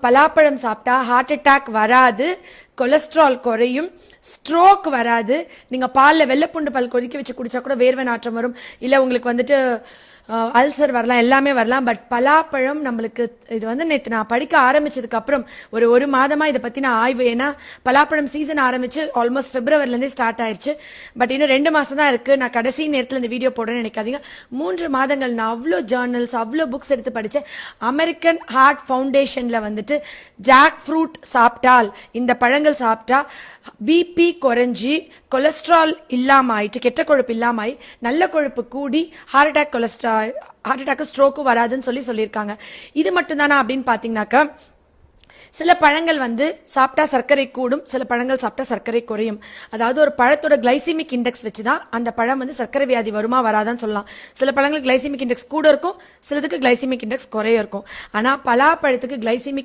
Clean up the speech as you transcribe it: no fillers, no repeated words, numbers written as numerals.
பலாப்பழம் சாப்பிட்டா heart attack வராது, கொலஸ்ட்ரால் குறையும், ஸ்ட்ரோக் வராது. நீங்க பால்ல வெள்ளைப்பூண்டு பால் கொதிக்க வச்சு குடிச்சா கூட வேர்வை நாற்றம் வரும், இல்ல உங்களுக்கு வந்துட்டு அல்சர் வரலாம், எல்லாமே வரலாம். பட் பலாப்பழம் நம்மளுக்கு இது வந்து நேற்று நான் படிக்க ஆரம்பிச்சதுக்கு அப்புறம் ஒரு மாதமா இதை பத்தி நான் ஆய்வு, ஏன்னா பலாப்பழம் சீசன் ஆரம்பிச்சு ஆல்மோஸ்ட் பிப்ரவரிலேருந்தே ஸ்டார்ட் ஆயிடுச்சு. பட் இன்னும் 2 மாசம் தான் இருக்கு. நான் கடைசி நேரத்தில் இந்த வீடியோ போடுறேன்னு நினைக்காதீங்க. 3 மாதங்கள் நான் அவ்வளோ ஜேர்னல்ஸ், அவ்வளோ புக்ஸ் எடுத்து படித்தேன். அமெரிக்கன் ஹார்ட் ஃபவுண்டேஷன்ல வந்துட்டு ஜாக் ஃப்ரூட் சாப்பிட்டால், இந்த பழங்கள் சாப்பிட்டா பிபி குறைஞ்சி, கொலஸ்ட்ரால் இல்லாம ஆயிட்டு, கெட்ட கொழுப்பு இல்லாம ஆயி நல்ல கொழுப்பு கூடி ஹார்ட் அட்டாக் ஸ்ட்ரோக்கும் வராதுன்னு சொல்லியிருக்காங்க. இது மட்டும் தானா அப்படின்னு பாத்தீங்கன்னாக்கா, சில பழங்கள் வந்து சாப்பிட்டா சர்க்கரை கூடும், சில பழங்கள் சாப்பிட்டா சர்க்கரை குறையும். அதாவது ஒரு பழத்தோட கிளைசிமிக் இண்டெக்ஸ் வச்சுதான் அந்த பழம் வந்து சர்க்கரை வியாதி வருமா வராதான்னு சொல்லலாம். சில பழங்கள் கிளைசிமிக் இண்டெக்ஸ் கூட இருக்கும், சிலதுக்கு கிளைசிமிக் இண்டெக்ஸ் குறைய இருக்கும். ஆனா பலாப்பழத்துக்கு கிளைசிமிக்